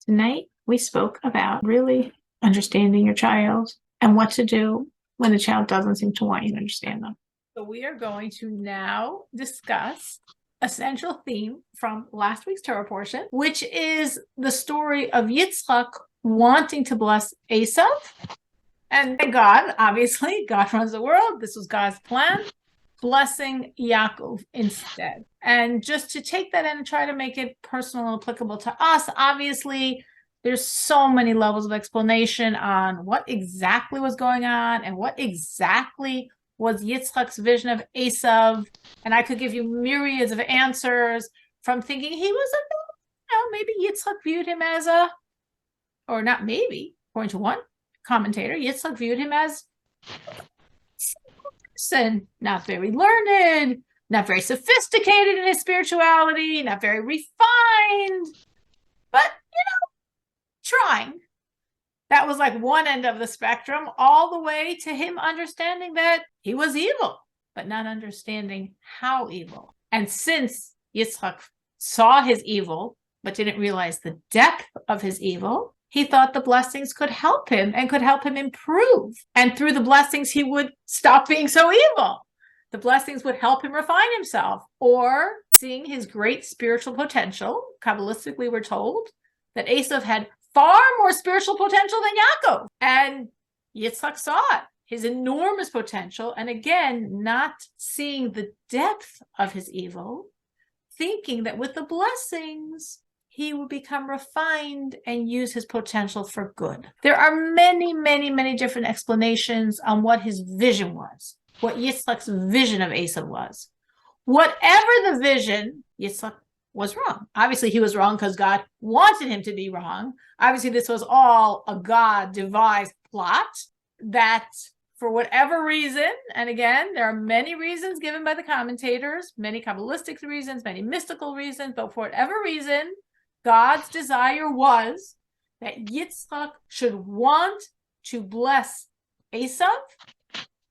Tonight, we spoke about really understanding your child and what to do when the child doesn't seem to want you to understand them. So we are going to now discuss a central theme from last week's Torah portion, which is the story of Yitchok wanting to bless Eisav. And God, obviously, God runs the world. This was God's plan, blessing Yaakov instead. And just to take that in and try to make it personal and applicable to us, obviously, there's so many levels of explanation on what exactly was going on and what exactly was Yitzchak's vision of Eisav. And I could give you myriads of answers from thinking he was maybe Yitzchak viewed him as or not maybe, according to one commentator, Yitzchak viewed him as person, not very learned, not very sophisticated in his spirituality, not very refined, but, trying. That was like one end of the spectrum, all the way to him understanding that he was evil, but not understanding how evil. And since Yitzchak saw his evil, but didn't realize the depth of his evil, he thought the blessings could help him and could help him improve. And through the blessings, he would stop being so evil. The blessings would help him refine himself, or seeing his great spiritual potential. Kabbalistically, we're told that Eisav had far more spiritual potential than Yaakov. And Yitzchak saw it, his enormous potential. And again, not seeing the depth of his evil, thinking that with the blessings, he will become refined and use his potential for good. There are many, many, many different explanations on what his vision was, what Yitzchak's vision of Eisav was. Whatever the vision, Yitzchak was wrong. Obviously, he was wrong because God wanted him to be wrong. Obviously, this was all a God-devised plot that, for whatever reason, and again, there are many reasons given by the commentators, many Kabbalistic reasons, many mystical reasons, but for whatever reason, God's desire was that Yitzchak should want to bless Eisav.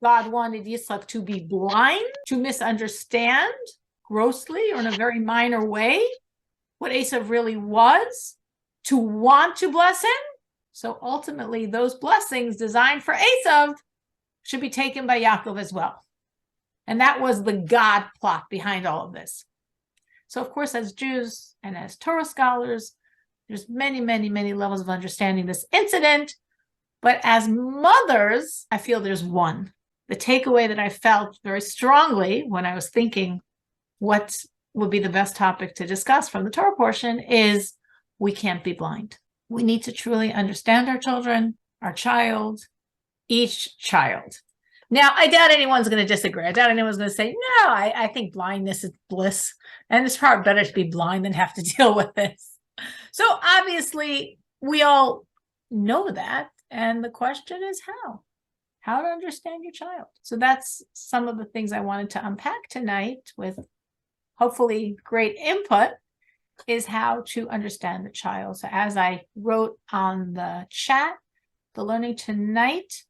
God wanted Yitzchak to be blind, to misunderstand grossly or in a very minor way what Eisav really was, to want to bless him. So ultimately, those blessings designed for Eisav should be taken by Yaakov as well. And that was the God plot behind all of this. So, of course, as Jews and as Torah scholars, there's many, many, many levels of understanding this incident. But as mothers, I feel there's one. The takeaway that I felt very strongly when I was thinking what would be the best topic to discuss from the Torah portion is we can't be blind. We need to truly understand our children, our child, each child. Now, I doubt anyone's going to disagree. I doubt anyone's going to say, no, I think blindness is bliss. And it's probably better to be blind than have to deal with this. So obviously, we all know that. And the question is how? How to understand your child. So that's some of the things I wanted to unpack tonight with hopefully great input, is how to understand the child. So as I wrote on the chat, the learning tonight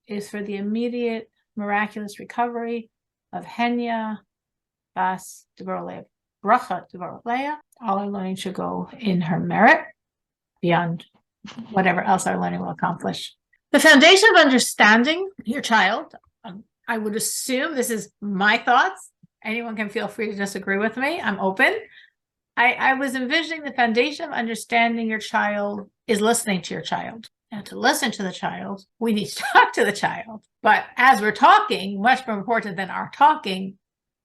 is for the immediate miraculous recovery of Henya, Bas, Deborah, Bracha, Deborah. All our learning should go in her merit beyond whatever else our learning will accomplish. The foundation of understanding your child, I would assume, this is my thoughts. Anyone can feel free to disagree with me. I'm open. I was envisioning the foundation of understanding your child is listening to your child. And to listen to the child, we need to talk to the child. But as we're talking, much more important than our talking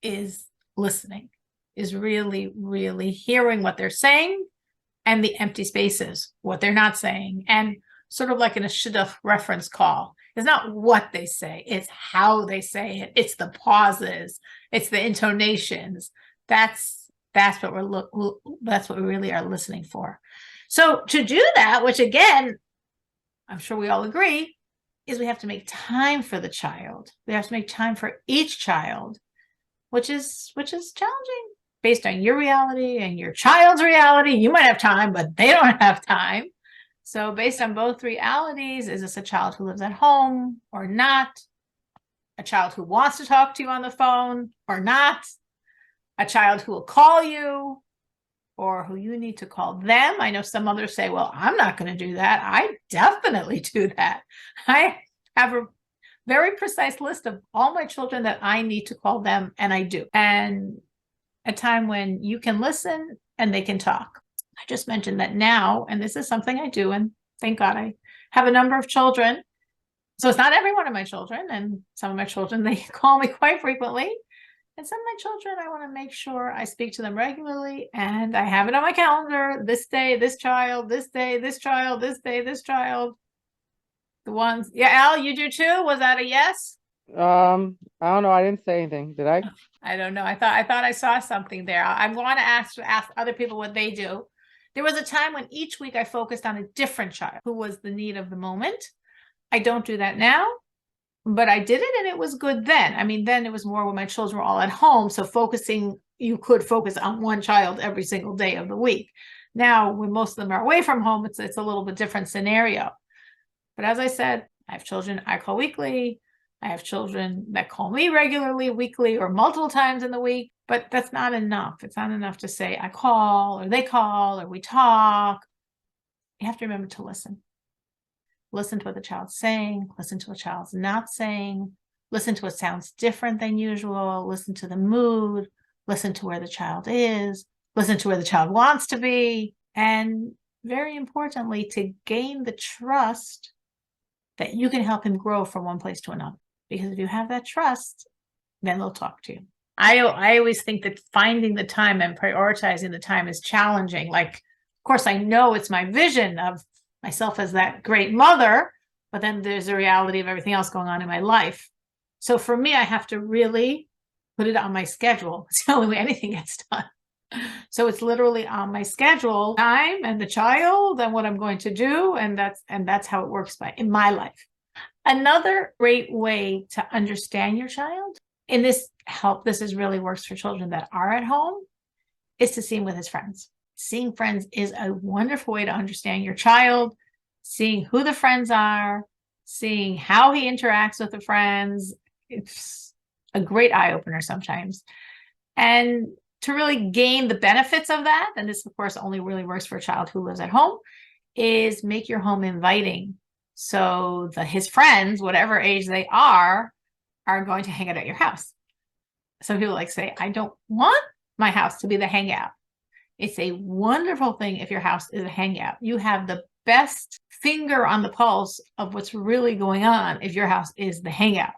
is listening, is really, really hearing what they're saying and the empty spaces, what they're not saying. And sort of like in a shidduch reference call, it's not what they say, it's how they say it. It's the pauses, it's the intonations. That's what we really are listening for. So to do that, which again, I'm sure we all agree, is we have to make time for the child. We have to make time for each child, which is challenging based on your reality and your child's reality. You might have time, but they don't have time. So based on both realities, is this a child who lives at home or not? A child who wants to talk to you on the phone or not? A child who will call you or who you need to call them. I know some others say, well, I'm not going to do that. I definitely do that. I have a very precise list of all my children that I need to call them, and I do. And a time when you can listen and they can talk. I just mentioned that now, and this is something I do, and thank God I have a number of children. So it's not every one of my children, and some of my children, they call me quite frequently. And some of my children, I want to make sure I speak to them regularly, and I have it on my calendar. This day, this child, this day, this child, this day, this child. The ones, yeah, Al, you do too? Was that a yes? I don't know. I didn't say anything. Did I? I don't know. I thought I saw something there. I'm going to ask other people what they do. There was a time when each week I focused on a different child who was the need of the moment. I don't do that now, but I did it and it was good then. I mean, then it was more when my children were all at home. So you could focus on one child every single day of the week. Now, when most of them are away from home, it's a little bit different scenario. But as I said, I have children I call weekly. I have children that call me regularly, weekly, or multiple times in the week, but that's not enough. It's not enough to say I call or they call or we talk. You have to remember to listen. Listen to what the child's saying, listen to what the child's not saying, listen to what sounds different than usual, listen to the mood, listen to where the child is, listen to where the child wants to be, and very importantly, to gain the trust that you can help him grow from one place to another. Because if you have that trust, then they'll talk to you. I always think that finding the time and prioritizing the time is challenging. Like, of course, I know it's my vision of myself as that great mother, but then there's the reality of everything else going on in my life. So for me, I have to really put it on my schedule. It's the only way anything gets done. So it's literally on my schedule, time and the child and what I'm going to do. And that's how it works in my life. Another great way to understand your child, and this is really works for children that are at home, is to see him with his friends. Seeing friends is a wonderful way to understand your child, seeing who the friends are, seeing how he interacts with the friends. It's a great eye opener sometimes. And to really gain the benefits of that, and this, of course, only really works for a child who lives at home, is make your home inviting. So his friends, whatever age they are going to hang out at your house. Some people say, I don't want my house to be the hangout. It's a wonderful thing if your house is a hangout. You have the best finger on the pulse of what's really going on if your house is the hangout.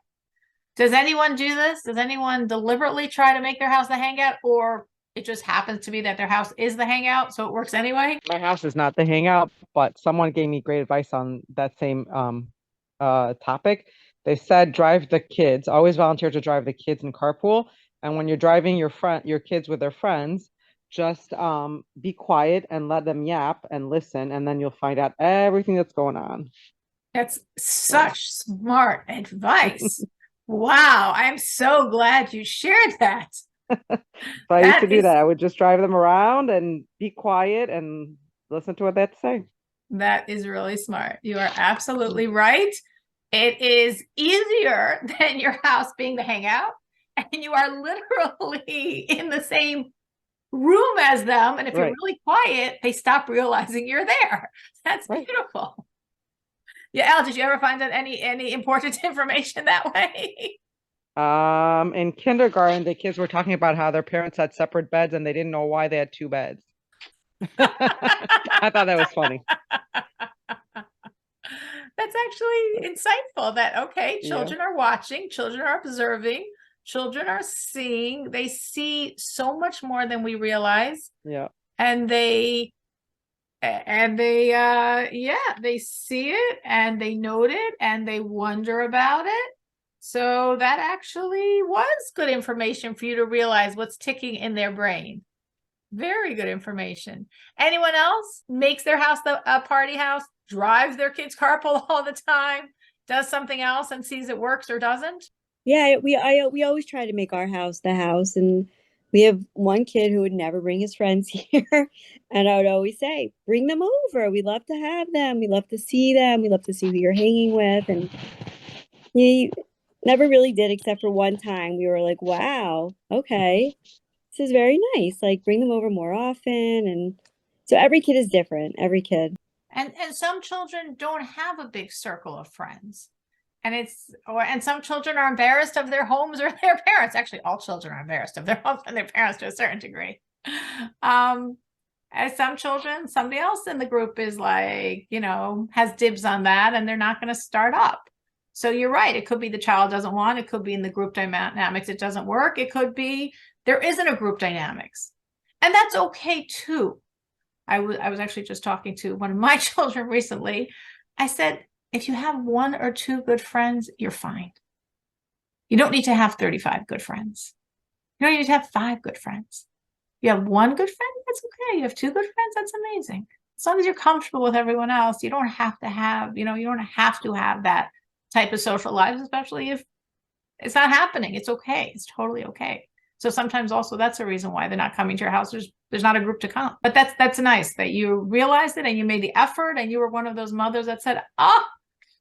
Does anyone do this? Does anyone deliberately try to make their house the hangout, or it just happens to be that their house is the hangout, so it works anyway? My house is not the hangout, but someone gave me great advice on that same topic. They said always volunteer to drive the kids in carpool. And when you're driving your kids with their friends, just be quiet and let them yap and listen, and then you'll find out everything that's going on. That's such smart advice. Wow, I'm so glad you shared that. So I used to do that. I would just drive them around and be quiet and listen to what they have to say. That is really smart. You are absolutely right. It is easier than your house being the hangout, and you are literally in the same room as them. And if you're really quiet, they stop realizing you're there. That's beautiful. Yeah, Al, did you ever find out any important information that way? In kindergarten, the kids were talking about how their parents had separate beds and they didn't know why they had two beds. I thought that was funny. That's actually insightful that, okay, children are watching, children are observing, children are seeing. They see so much more than we realize. Yeah. And they see it and they note it and they wonder about it. So that actually was good information for you to realize what's ticking in their brain. Very good information. Anyone else makes their house a party house, drives their kids carpool all the time, does something else and sees it works or doesn't? Yeah, we always try to make our house the house, and we have one kid who would never bring his friends here, and I would always say, bring them over. We love to have them. We love to see them. We love to see who you're hanging with, and he never really did, except for one time. We were like, wow, okay. this is very nice. Like bring them over more often. And so every kid is different, every kid. And some children don't have a big circle of friends. And some children are embarrassed of their homes or their parents. Actually, all children are embarrassed of their homes and their parents to a certain degree. As some children, somebody else in the group is like, has dibs on that, and they're not going to start up. So you're right. It could be the child doesn't want, it could be in the group dynamics it doesn't work. It could be there isn't a group dynamics. And that's okay too. I was actually just talking to one of my children recently. I said, if you have one or two good friends, you're fine. You don't need to have 35 good friends. You don't need to have 5 good friends. You have one good friend, that's okay. You have 2 good friends, that's amazing. As long as you're comfortable with everyone else, you don't have to have, you don't have to have that type of social lives, especially if it's not happening. It's okay. It's totally okay. So sometimes also that's a reason why they're not coming to your house. There's not a group to come. But that's nice that you realized it and you made the effort, and you were one of those mothers that said,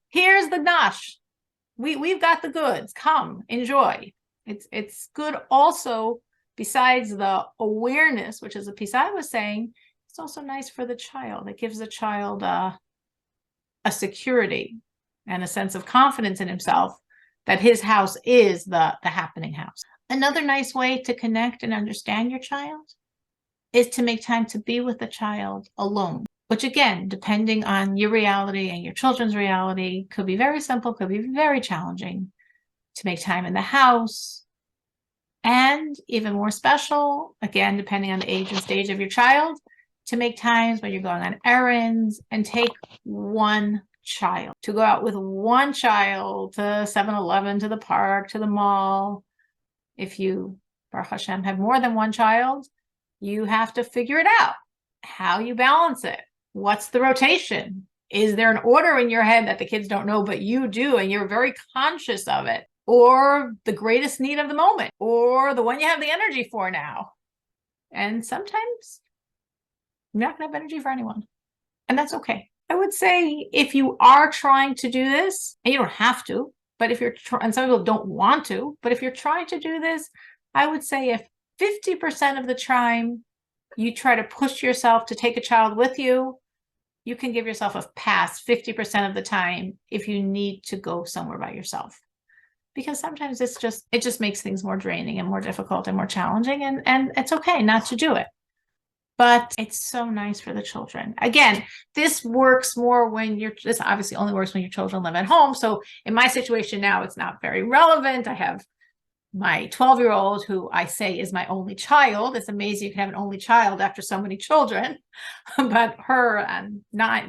here's the nosh. We've got the goods. Come, enjoy. It's good also, besides the awareness, which is a piece I was saying, it's also nice for the child. It gives the child a security and a sense of confidence in himself that his house is the happening house. Another nice way to connect and understand your child is to make time to be with the child alone, which again, depending on your reality and your children's reality, could be very simple, could be very challenging. To make time in the house, and even more special, again, depending on the age and stage of your child, to make times when you're going on errands and take one child, to go out with one child to 7-Eleven, to the park, to the mall. If you, Baruch Hashem, have more than one child, you have to figure it out, how you balance it. What's the rotation? Is there an order in your head that the kids don't know, but you do, and you're very conscious of it? Or the greatest need of the moment, or the one you have the energy for now. And sometimes you're not going to have energy for anyone. And that's okay. I would say if you are trying to do this, and you don't have to, but if you're and some people don't want to, but if you're trying to do this, I would say if 50% of the time you try to push yourself to take a child with you, you can give yourself a pass 50% of the time if you need to go somewhere by yourself. Because sometimes it just makes things more draining and more difficult and more challenging, and it's okay not to do it. But it's so nice for the children. Again, this works more this obviously only works when your children live at home. So in my situation now, it's not very relevant. I have my 12-year-old, who I say is my only child. It's amazing you can have an only child after so many children. But her and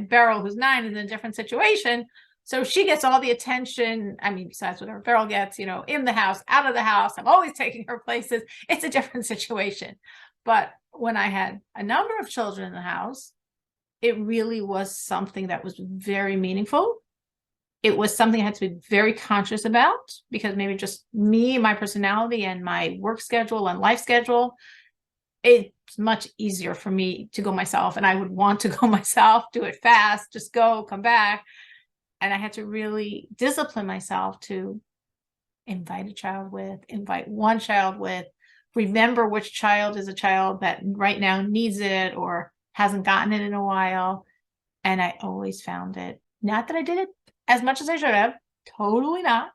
Beryl, who's 9, is in a different situation. So she gets all the attention. I mean, besides whatever Beryl gets, in the house, out of the house. I'm always taking her places. It's a different situation. But when I had a number of children in the house, it really was something that was very meaningful. It was something I had to be very conscious about, because maybe just me, my personality, and my work schedule and life schedule, it's much easier for me to go myself. And I would want to go myself, do it fast, just go, come back. And I had to really discipline myself to invite one child with, remember which child is a child that right now needs it or hasn't gotten it in a while. And I always found it, not that I did it as much as I should have, totally not,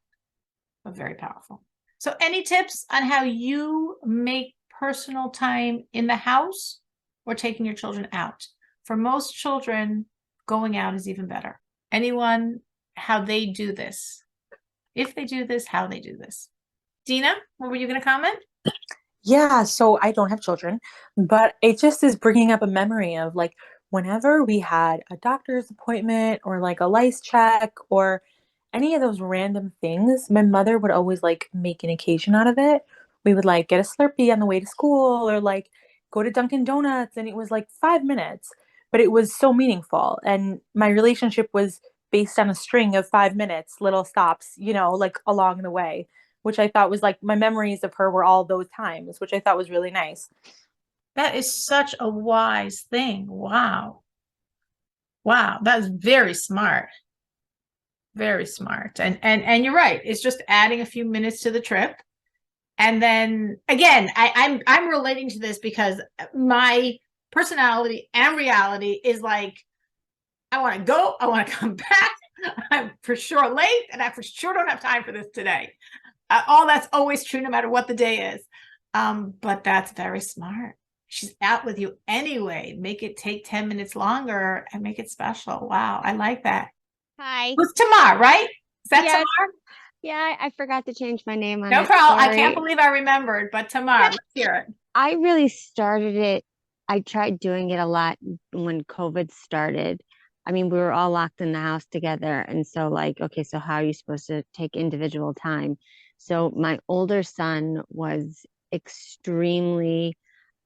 but very powerful. So any tips on how you make personal time in the house or taking your children out? For most children, going out is even better. Anyone, how they do this? If they do this, how they do this? Dina, what were you going to comment? Yeah, so I don't have children, but it just is bringing up a memory of like whenever we had a doctor's appointment or like a lice check or any of those random things, my mother would always like make an occasion out of it. We would like get a Slurpee on the way to school or like go to Dunkin' Donuts, and it was like 5 minutes, but it was so meaningful. And my relationship was based on a string of 5 minutes, little stops, like along the way, which I thought was like my memories of her were all those times, which I thought was really nice. That is such a wise thing. Wow. That's very smart. Very smart. And you're right. It's just adding a few minutes to the trip. And then again, I'm relating to this because my personality and reality is like, I want to go, I want to come back. I'm for sure late, and I for sure don't have time for this today. All that's always true, no matter what the day is. But that's very smart. She's out with you anyway. Make it take 10 minutes longer and make it special. Wow, I like that. Hi. It was Tamar, right? Is that Yes. Tamar? Yeah, I forgot to change my name on No it. problem. I Sorry. can't believe I remembered, but Tamar, let's hear it. I really started it. I tried doing it a lot when COVID started. I mean, we were all locked in the house together. And so like, okay, so how are you supposed to take individual time? So my older son was extremely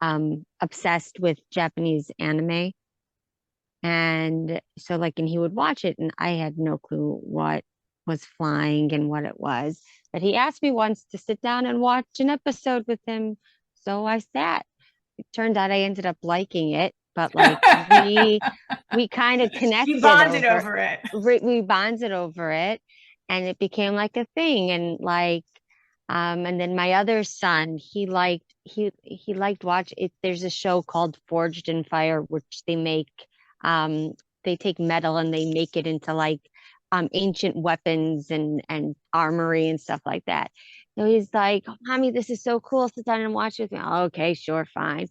obsessed with Japanese anime. And so like, and he would watch it and I had no clue what was flying and what it was. But he asked me once to sit down and watch an episode with him. So I sat. It turned out I ended up liking it, but like we kind of connected. You bonded over it. We bonded over it, and it became like a thing. And like, and then my other son, he liked watch it. There's a show called Forged in Fire, which they take metal and they make it into like ancient weapons and armory and stuff like that. So he's like, oh, Mommy, this is so cool. Sit down and watch with me. Oh, okay, sure, fine.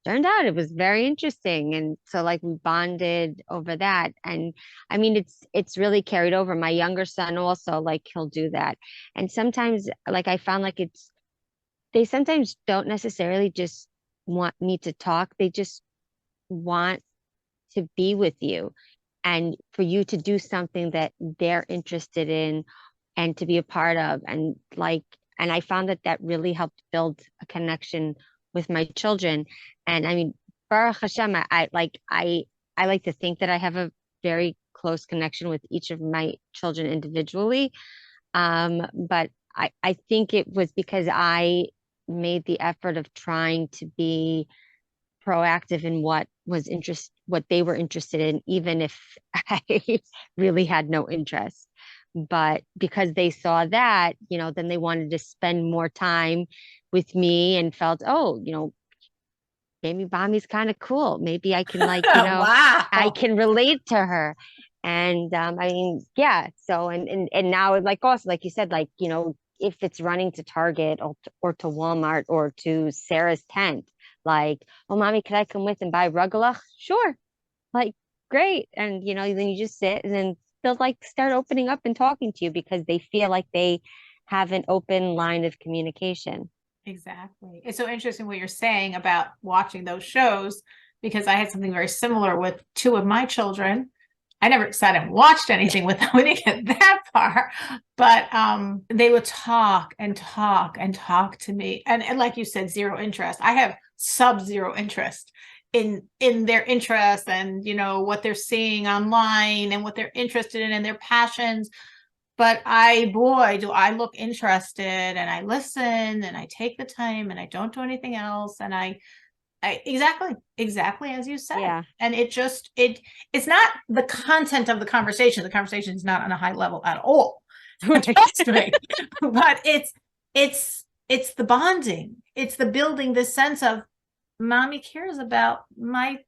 Turned out it was very interesting. And so like we bonded over that. And I mean, it's really carried over. My younger son also, like, he'll do that. And sometimes like I found like they sometimes don't necessarily just want me to talk. They just want to be with you and for you to do something that they're interested in and to be a part of. And like, and I found that really helped build a connection with my children. And I mean, Baruch Hashem, I like to think that I have a very close connection with each of my children individually. But I think it was because I made the effort of trying to be proactive in what they were interested in, even if I really had no interest. But because they saw that, then they wanted to spend more time with me and felt, oh, maybe Mommy's kind of cool. Maybe I can like, Wow. I can relate to her. And I mean, yeah. So and now like also like you said, like, if it's running to Target or to Walmart or to Sarah's tent, like, oh, Mommy, could I come with and buy rugelach? Sure. Like, great. And, then you just sit and then they'll like start opening up and talking to you because they feel like they have an open line of communication. Exactly. It's so interesting what you're saying about watching those shows, because I had something very similar with two of my children. I never sat and watched anything with them. We didn't get that far, but they would talk and talk and talk to me. And like you said, zero interest. I have sub-zero interest in their interests and, what they're seeing online and what they're interested in and their passions. But boy, do I look interested, and I listen and I take the time and I don't do anything else. And I exactly as you said. Yeah. And it's not the content of the conversation. The conversation is not on a high level at all. Trust me. But it's the bonding. It's the building this sense of Mommy cares about my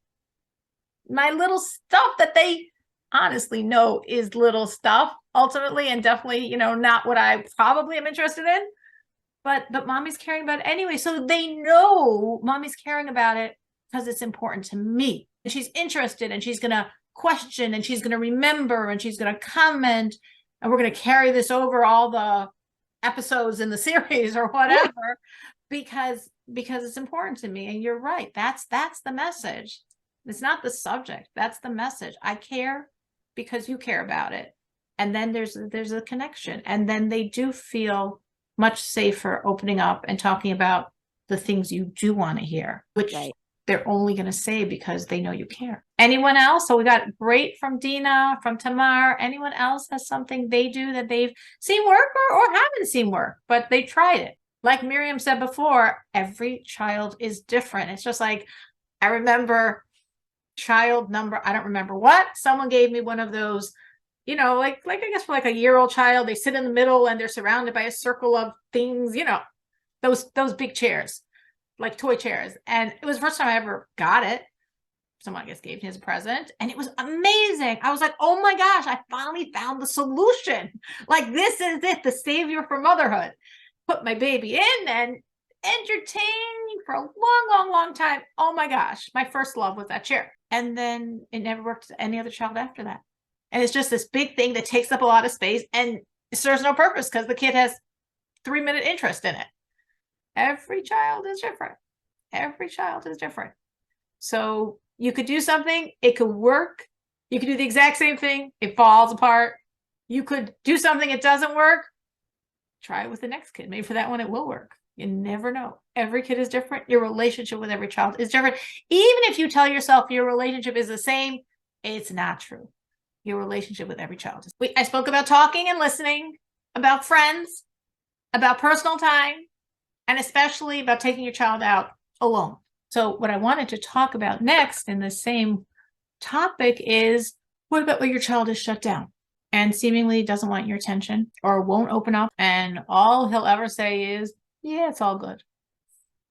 little stuff that they honestly know is little stuff ultimately, and definitely, not what I probably am interested in. But Mommy's caring about it anyway. So they know Mommy's caring about it because it's important to me. And she's interested and she's going to question and she's going to remember and she's going to comment. And we're going to carry this over all the episodes in the series or whatever, because it's important to me. And you're right. That's the message. It's not the subject. That's the message. I care because you care about it. And then there's a connection. And then they do feel much safer opening up and talking about the things you do want to hear, which they're only going to say because they know you care. Anyone else? So we got great from Dina, from Tamar. Anyone else has something they do that they've seen work or haven't seen work, but they tried it? Like Miriam said before, every child is different. It's just like, I remember child number, I don't remember what, someone gave me one of those, like I guess for like a year-old child, they sit in the middle and they're surrounded by a circle of things, those big chairs, like toy chairs. And it was the first time I ever got it. Someone, I guess, gave me as a present, and it was amazing. I was like, oh my gosh, I finally found the solution. Like, this is it, the savior for motherhood. Put my baby in and entertain for a long time. Oh my gosh, my first love was that chair. And then it never worked with any other child after that. And it's just this big thing that takes up a lot of space and it serves no purpose because the kid has 3-minute interest in it. Every child is different. Every child is different. So you could do something, it could work. You could do the exact same thing, it falls apart. You could do something, it doesn't work. Try it with the next kid. Maybe for that one, it will work. You never know. Every kid is different. Your relationship with every child is different. Even if you tell yourself your relationship is the same, it's not true. Your relationship with every child is. I spoke about talking and listening, about friends, about personal time, and especially about taking your child out alone. So what I wanted to talk about next in the same topic is, what about when your child is shut down and seemingly doesn't want your attention or won't open up, and all he'll ever say is, yeah, it's all good.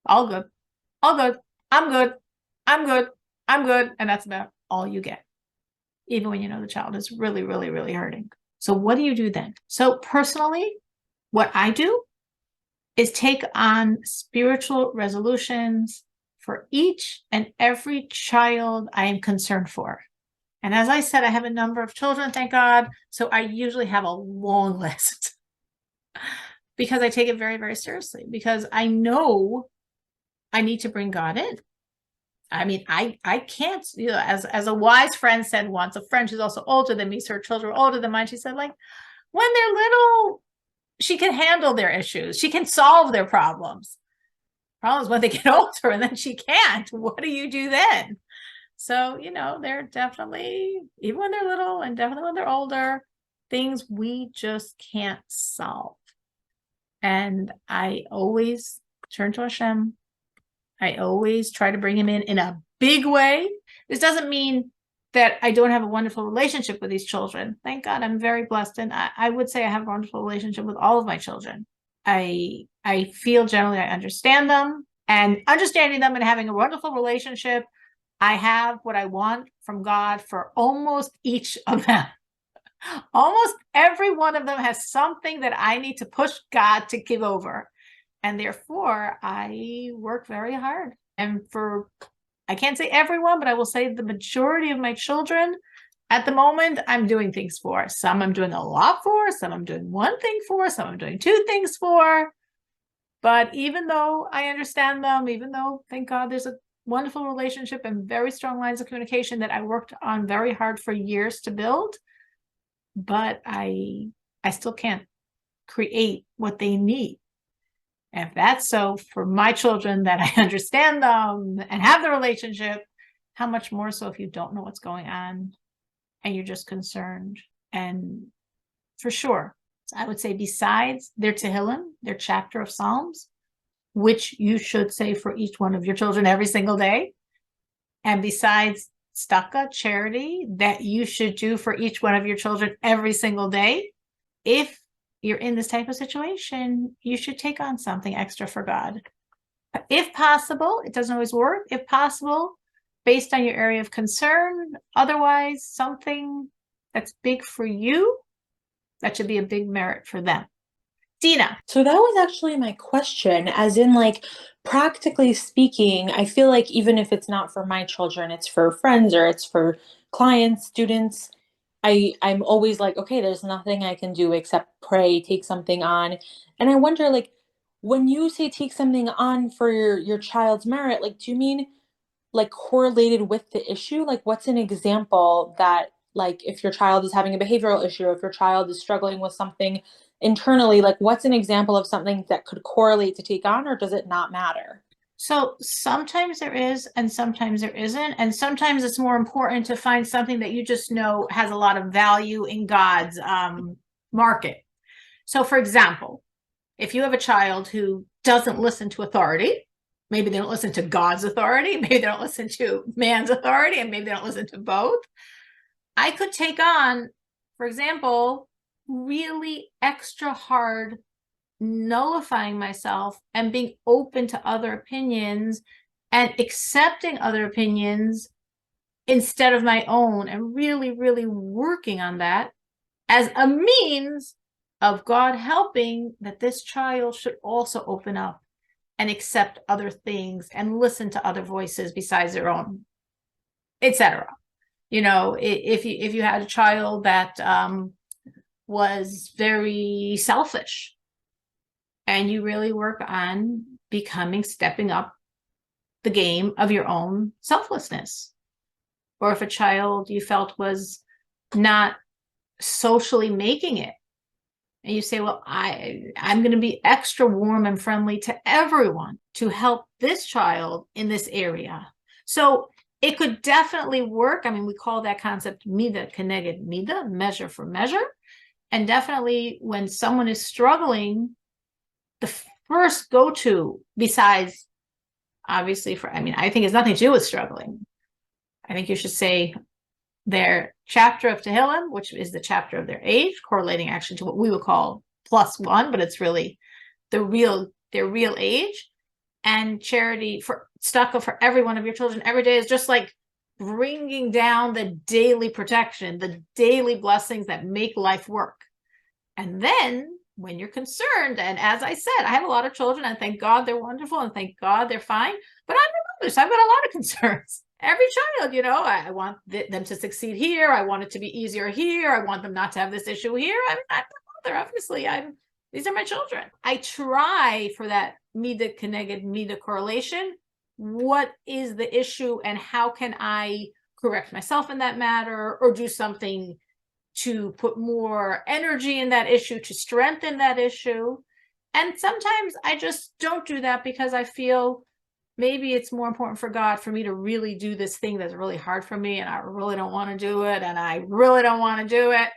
All good. All good. I'm good. I'm good. I'm good. And that's about all you get, even when you know the child is really hurting. So what do you do then? So personally, what I do is take on spiritual resolutions for each and every child I am concerned for. And as I said, I have a number of children, thank God. So I usually have a long list because I take it very seriously, because I know I need to bring God in. I mean, I can't, you know, as a wise friend said once, a friend who's also older than me, so her children are older than mine, she said, like, when they're little, she can handle their issues. She can solve their problems. Problems when they get older and then she can't. What do you do then? So, you know, they're definitely, even when they're little and definitely when they're older, things we just can't solve. And I always turn to Hashem. I always try to bring him in a big way. This doesn't mean that I don't have a wonderful relationship with these children. Thank God, I'm very blessed. And I would say I have a wonderful relationship with all of my children. I feel generally I understand them, and understanding them and having a wonderful relationship, I have what I want from God for almost each of them. Almost every one of them has something that I need to push God to give over. And therefore, I work very hard. And for, I can't say everyone, but I will say the majority of my children at the moment, I'm doing things for. Some I'm doing a lot for, some I'm doing one thing for, some I'm doing two things for. But even though I understand them, even though, thank God, there's a wonderful relationship and very strong lines of communication that I worked on very hard for years to build, but I still can't create what they need. And if that's so for my children, that I understand them and have the relationship, how much more so if you don't know what's going on and you're just concerned. And for sure, I would say besides their Tehillim, their chapter of Psalms, which you should say for each one of your children every single day, and besides tzedakah, charity, that you should do for each one of your children every single day, if you're in this type of situation, you should take on something extra for God. If possible, it doesn't always work. If possible, based on your area of concern, otherwise something that's big for you, that should be a big merit for them. Dina. So that was actually my question, as in, like, practically speaking, I feel like even if it's not for my children, it's for friends or it's for clients, students, I'm always like, okay, there's nothing I can do except pray, take something on. And I wonder, like, when you say take something on for your child's merit, like, do you mean like correlated with the issue? Like, what's an example that, like, if your child is having a behavioral issue, or if your child is struggling with something internally, like, what's an example of something that could correlate to take on, or does it not matter? So sometimes there is, and sometimes there isn't. And sometimes it's more important to find something that you just know has a lot of value in God's market. So for example, if you have a child who doesn't listen to authority, maybe they don't listen to God's authority, maybe they don't listen to man's authority, and maybe they don't listen to both, I could take on, for example, really extra hard nullifying myself and being open to other opinions and accepting other opinions instead of my own, and really, really working on that as a means of God helping that this child should also open up and accept other things and listen to other voices besides their own, etc. You know, if you had a child that was very selfish, and you really work on stepping up the game of your own selflessness. Or if a child you felt was not socially making it, and you say, well, I'm going to be extra warm and friendly to everyone to help this child in this area. So it could definitely work. I mean, we call that concept mida keneged mida, measure for measure. And definitely when someone is struggling, the first go-to, besides obviously I think it's nothing to do with struggling. I think you should say their chapter of Tehillim, which is the chapter of their age, correlating actually to what we would call +1, but it's really their real age. And charity for tzedakah for every one of your children every day is just like bringing down the daily protection, the daily blessings that make life work. And then when you're concerned, and as I said, I have a lot of children, and thank God they're wonderful, and thank God they're fine, but I'm a mother, so I've got a lot of concerns. Every child, you know, I want them to succeed here. I want it to be easier here. I want them not to have this issue here. I'm a mother, obviously. These are my children. I try for that mida keneged mida correlation. What is the issue, and how can I correct myself in that matter, or do something to put more energy in that issue, to strengthen that issue? And sometimes I just don't do that because I feel maybe it's more important for God for me to really do this thing that's really hard for me, and I really don't want to do it, and I really don't want to do it.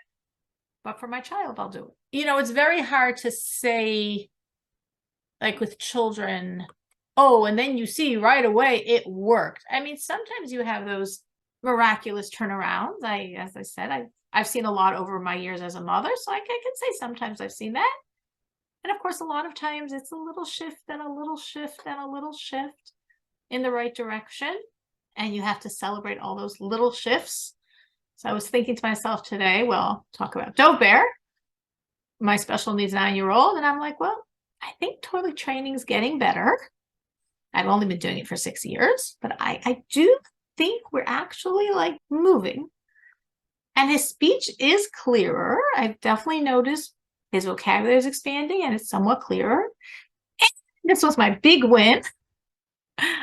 But for my child, I'll do it. You know, it's very hard to say, like with children, oh, and then you see right away it worked. I mean, sometimes you have those miraculous turnarounds. As I said, I've seen a lot over my years as a mother, so I can say sometimes I've seen that. And of course, a lot of times it's a little shift and a little shift and a little shift in the right direction. And you have to celebrate all those little shifts. So I was thinking to myself today, well, talk about Dove Bear, my special needs 9-year-old. And I'm like, well, I think toilet training is getting better. I've only been doing it for 6 years, but I do think we're actually like moving. And his speech is clearer. I've definitely noticed his vocabulary is expanding and it's somewhat clearer. And this was my big win.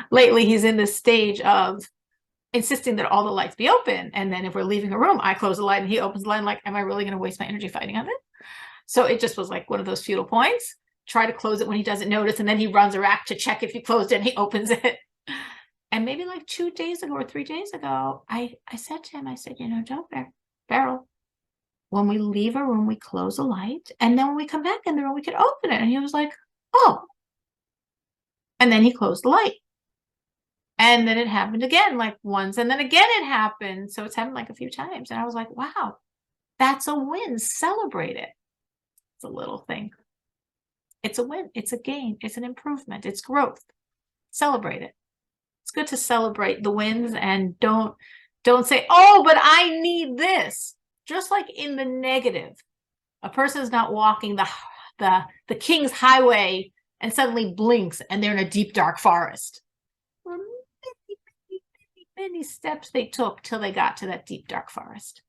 Lately, he's in this stage of insisting that all the lights be open. And then if we're leaving a room, I close the light and he opens the light. Like, am I really going to waste my energy fighting on it? So it just was like one of those futile points. Try to close it when he doesn't notice. And then he runs a rack to check if you closed it and he opens it. And maybe like 2 days ago or 3 days ago, I said to him, I said, you know, Dove Beryl, when we leave a room, we close a light. And then when we come back in the room, we can open it. And he was like, oh. And then he closed the light. And then it happened again, like once. And then again it happened. So it's happened like a few times. And I was like, wow, that's a win. Celebrate it. It's a little thing. It's a win. It's a gain. It's an improvement. It's growth. Celebrate it. It's good to celebrate the wins and don't say, oh, but I need this. Just like in the negative, a person is not walking the King's Highway and suddenly blinks and they're in a deep, dark forest. Well, many steps they took till they got to that deep, dark forest.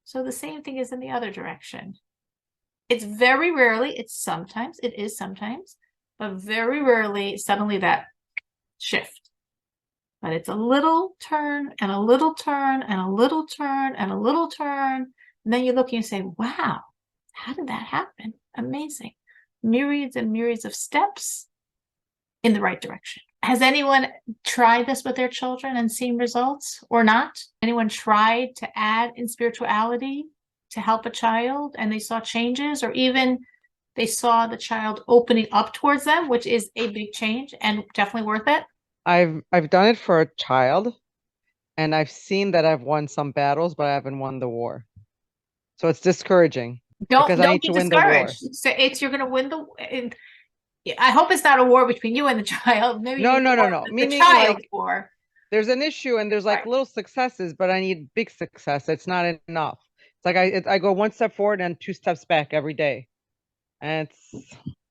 So the same thing is in the other direction. It's very rarely, it is sometimes, but very rarely suddenly that shift. But it's a little turn and a little turn and a little turn and a little turn. And then you look and you say, wow, how did that happen? Amazing. Myriads and myriads of steps in the right direction. Has anyone tried this with their children and seen results or not? Anyone tried to add in spirituality to help a child and they saw changes, or even they saw the child opening up towards them, which is a big change and definitely worth it? I've done it for a child, and I've seen that I've won some battles, but I haven't won the war. So it's discouraging. because I don't need be to win the war. discouraged. So you're going to win the. I hope it's not a war between you and the child. Maybe No. the Meaning child like war. there's an issue and there's like Right. little successes, but I need big success. It's not enough. It's like I go one step forward and 2 steps back every day. And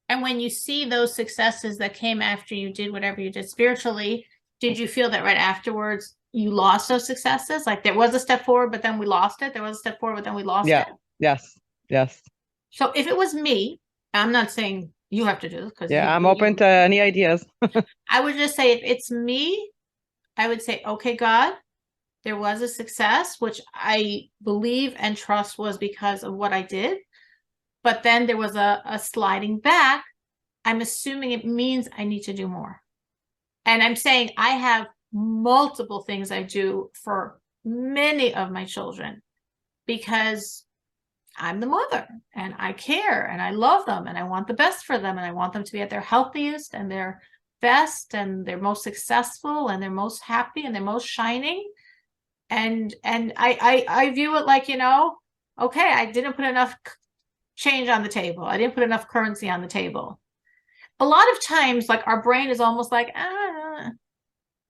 when you see those successes that came after you did whatever you did spiritually, did you feel that right afterwards you lost those successes? Like there was a step forward, but then we lost it. There was a step forward, but then we lost it. Yes. So if it was me, I'm not saying you have to do this because I'm open to any ideas. I would just say if it's me, I would say, okay, God, there was a success, which I believe and trust was because of what I did. But then there was a sliding back. I'm assuming it means I need to do more. And I'm saying I have multiple things I do for many of my children because I'm the mother and I care and I love them and I want the best for them and I want them to be at their healthiest and their best and their most successful and their most happy and their most shining. And I view it like, okay, I didn't put enough change on the table. I didn't put enough currency on the table. A lot of times, like our brain is almost like,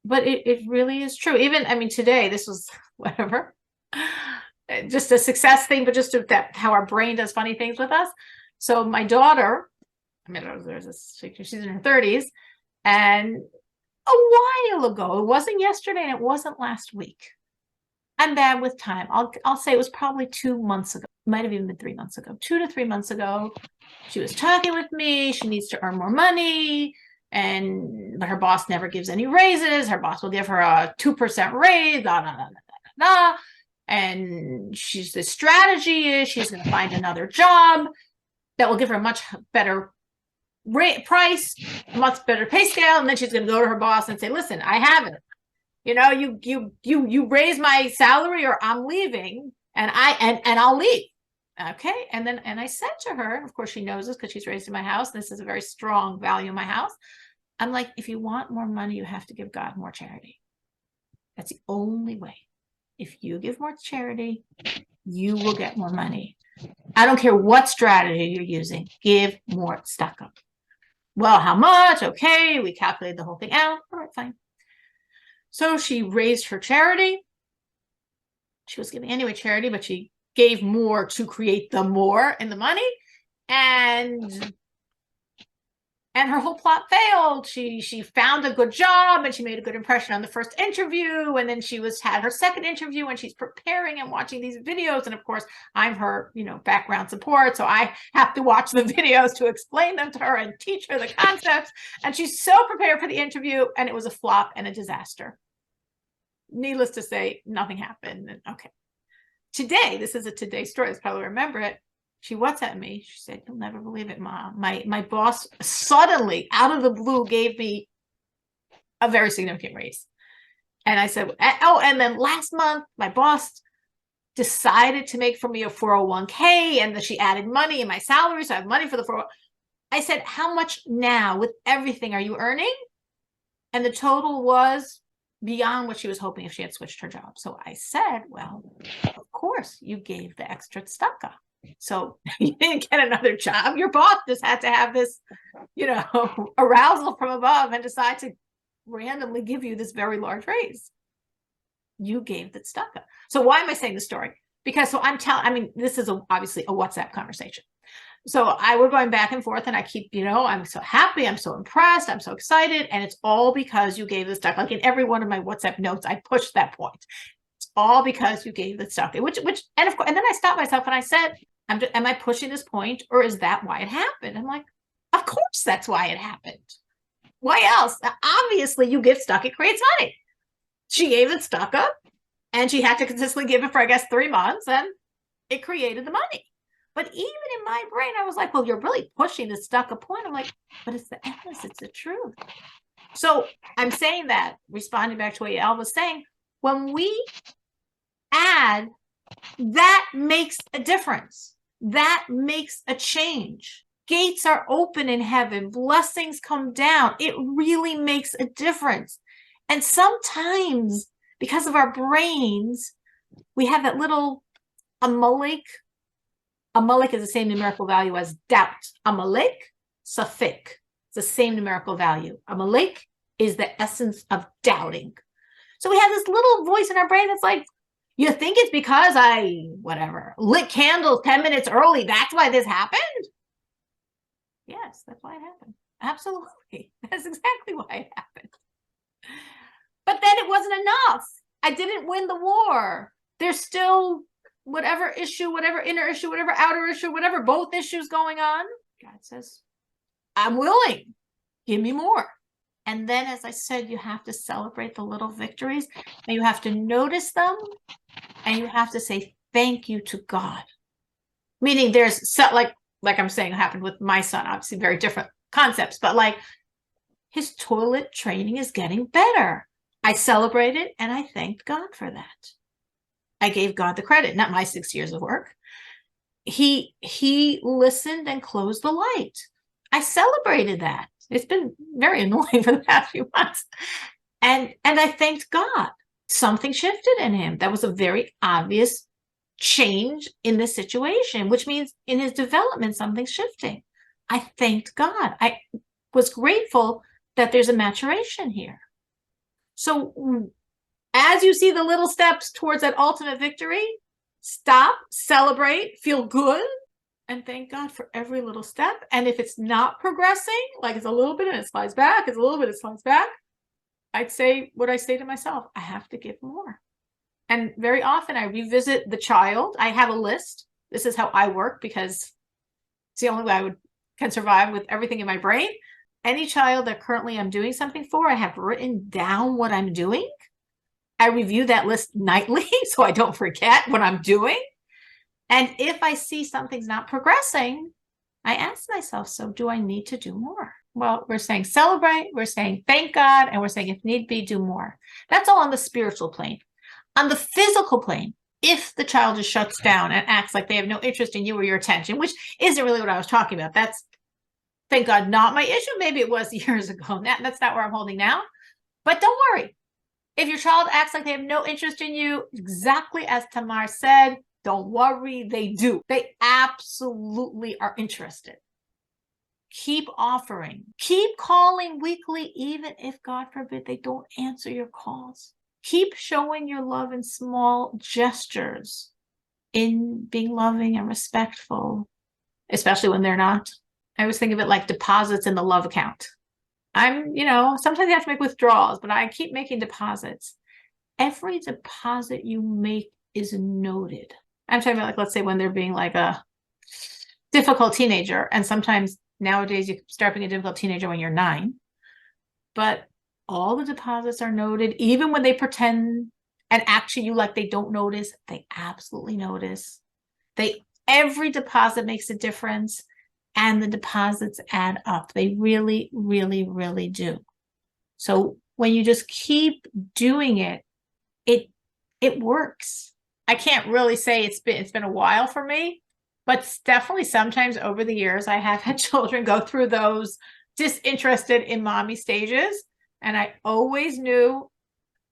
but it really is true. Even, I mean, today, this was whatever, just a success thing, but just that how our brain does funny things with us. So my daughter, I mean, she's in her 30s, and a while ago, it wasn't yesterday and it wasn't last week. I'm bad with time. I'll say it was probably 2 months ago. Might have even been 3 months ago. 2 to 3 months ago, she was talking with me. She needs to earn more money, but her boss never gives any raises. Her boss will give her a 2% raise. Blah, blah, blah, blah, blah. And the strategy is she's going to find another job that will give her a much better price, much better pay scale, and then she's going to go to her boss and say, "Listen, I have it. You raise my salary or I'm leaving, and I'll leave." Okay. And I said to her, of course she knows this because she's raised in my house. This is a very strong value in my house. I'm like, if you want more money, you have to give God more charity. That's the only way. If you give more charity, you will get more money. I don't care what strategy you're using. Give more stucco. Well, how much? Okay. We calculated the whole thing out. All right, fine. So she raised her charity. She was giving anyway charity, but she gave more to create the more in the money. And her whole plot failed. She found a good job and she made a good impression on the first interview. And then she had her second interview and she's preparing and watching these videos. And of course, I'm her, background support. So I have to watch the videos to explain them to her and teach her the concepts. And she's so prepared for the interview, and it was a flop and a disaster. Needless to say, nothing happened. And okay. Today, this is a today story. I probably remember it. She WhatsApped me. She said, "You'll never believe it, Mom. My boss suddenly, out of the blue, gave me a very significant raise." And I said, "Oh, and then last month, my boss decided to make for me a 401k, and then she added money in my salary, so I have money for the 401k. I said, "How much now with everything are you earning?" And the total was beyond what she was hoping if she had switched her job. So I said, "Well, of course, you gave the extra stucco. So you didn't get another job. Your boss just had to have this, arousal from above and decide to randomly give you this very large raise. You gave the stucco." So why am I saying this story? Because this is obviously a WhatsApp conversation. So we're going back and forth, and I keep, I'm so happy, I'm so impressed, I'm so excited, and it's all because you gave the stuff. Like in every one of my WhatsApp notes, I pushed that point. It's all because you gave the stuff. And of course, and then I stopped myself and I said, "Am I pushing this point, or is that why it happened?" I'm like, of course that's why it happened. Why else? Obviously, you give stuff, it creates money. She gave it stuck up, and she had to consistently give it for, I guess, 3 months, and it created the money. But even in my brain, I was like, well, you're really pushing the stuck up point. I'm like, but it's the essence, it's the truth. So I'm saying that, responding back to what Yael was saying, when we add, that makes a difference. That makes a change. Gates are open in heaven. Blessings come down. It really makes a difference. And sometimes, because of our brains, we have that little Amalek Amalek is the same numerical value as doubt. Amalek, safek. It's the same numerical value. Amalek is the essence of doubting. So we have this little voice in our brain that's like, you think it's because I, whatever, lit candles 10 minutes early. That's why this happened? Yes, that's why it happened. Absolutely. That's exactly why it happened. But then it wasn't enough. I didn't win the war. There's still whatever issue, whatever inner issue, whatever outer issue, whatever both issues going on. God says, I'm willing. Give me more. And then, as I said, you have to celebrate the little victories, and you have to notice them, and you have to say thank you to God. Meaning there's like I'm saying happened with my son, obviously very different concepts, but like his toilet training is getting better. I celebrated and I thanked God for that. I gave God the credit, not my 6 years of work. He listened and closed the light. I celebrated that. It's been very annoying for the past few months. And I thanked God. Something shifted in him. That was a very obvious change in the situation, which means in his development, something's shifting. I thanked God. I was grateful that there's a maturation here. So as you see the little steps towards that ultimate victory, stop, celebrate, feel good, and thank God for every little step. And if it's not progressing, like it's a little bit and it slides back, it's a little bit, it slides back, I'd say what I say to myself, I have to give more. And very often I revisit the child. I have a list. This is how I work because it's the only way I can survive with everything in my brain. Any child that currently I'm doing something for, I have written down what I'm doing. I review that list nightly so I don't forget what I'm doing. And if I see something's not progressing, I ask myself, so do I need to do more? Well, we're saying celebrate, we're saying thank God, and we're saying if need be, do more. That's all on the spiritual plane. On the physical plane, if the child just shuts down and acts like they have no interest in you or your attention, which isn't really what I was talking about. That's, thank God, not my issue. Maybe it was years ago. That's not where I'm holding now. But don't worry. If your child acts like they have no interest in you, exactly as Tamar said, don't worry, they do. They absolutely are interested. Keep offering. Keep calling weekly, even if, God forbid, they don't answer your calls. Keep showing your love in small gestures, in being loving and respectful, especially when they're not. I always think of it like deposits in the love account. Sometimes you have to make withdrawals, but I keep making deposits. Every deposit you make is noted. I'm talking about, like, let's say when they're being like a difficult teenager, and sometimes nowadays you start being a difficult teenager when you're 9, but all the deposits are noted, even when they pretend and act to you like they don't notice, they absolutely notice. Every deposit makes a difference, and the deposits add up. They really, really, really do. So when you just keep doing it, it works. I can't really say it's been a while for me, but definitely sometimes over the years, I have had children go through those disinterested in mommy stages. And I always knew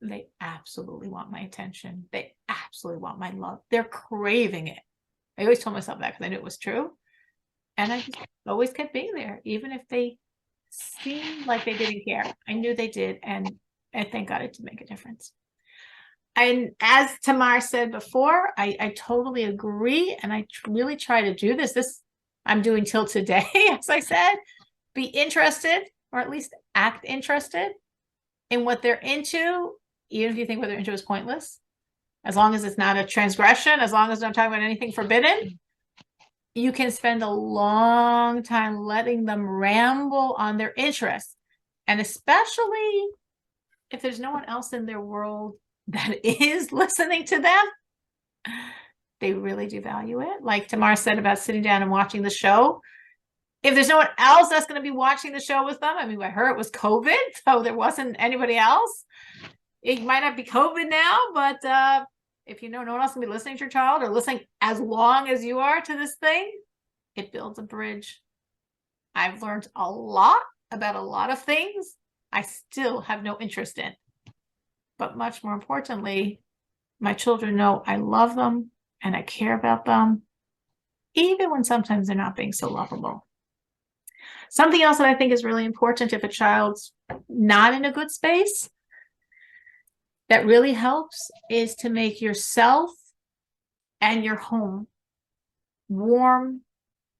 they absolutely want my attention. They absolutely want my love. They're craving it. I always told myself that because I knew it was true. And I just always kept being there, even if they seemed like they didn't care. I knew they did. And I thank God it did make a difference. And as Tamar said before, I totally agree. And I really try to do this. I'm doing till today, as I said. Be interested, or at least act interested in what they're into, even if you think what they're into is pointless. As long as it's not a transgression, as long as I'm talking about anything forbidden, you can spend a long time letting them ramble on their interests. And especially if there's no one else in their world that is listening to them, they really do value it. Like Tamar said about sitting down and watching the show. If there's no one else that's going to be watching the show with them, I mean, by her, it was COVID, so there wasn't anybody else. It might not be COVID now, but if you know no one else can be listening to your child or listening as long as you are to this thing, it builds a bridge. I've learned a lot about a lot of things I still have no interest in. But much more importantly, my children know I love them and I care about them, even when sometimes they're not being so lovable. Something else that I think is really important if a child's not in a good space, that really helps, is to make yourself and your home warm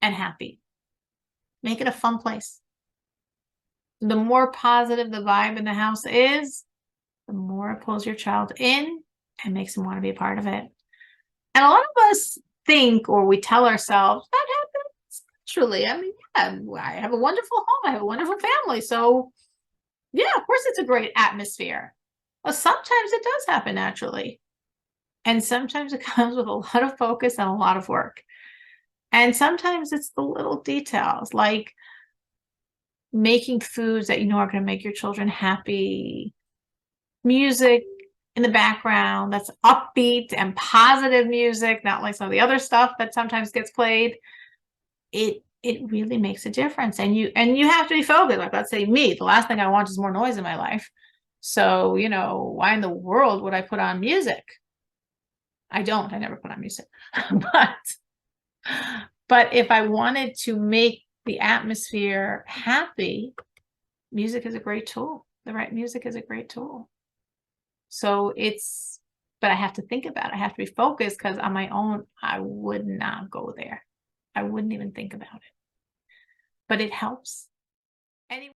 and happy. Make it a fun place. The more positive the vibe in the house is, the more it pulls your child in and makes them want to be a part of it. And a lot of us think, or we tell ourselves, that happens naturally. I mean, yeah, I have a wonderful home. I have a wonderful family. So yeah, of course it's a great atmosphere. Well, sometimes it does happen naturally. And sometimes it comes with a lot of focus and a lot of work. And sometimes it's the little details, like making foods that you know are going to make your children happy, music in the background that's upbeat and positive music, not like some of the other stuff that sometimes gets played. It really makes a difference. And you have to be focused. Like, let's say me, the last thing I want is more noise in my life. So, you know, why in the world would I put on music? I never put on music. But if I wanted to make the atmosphere happy, music is a great tool. The right music is a great tool. So but I have to think about it. I have to be focused, because on my own, I would not go there. I wouldn't even think about it. But it helps. Anyway.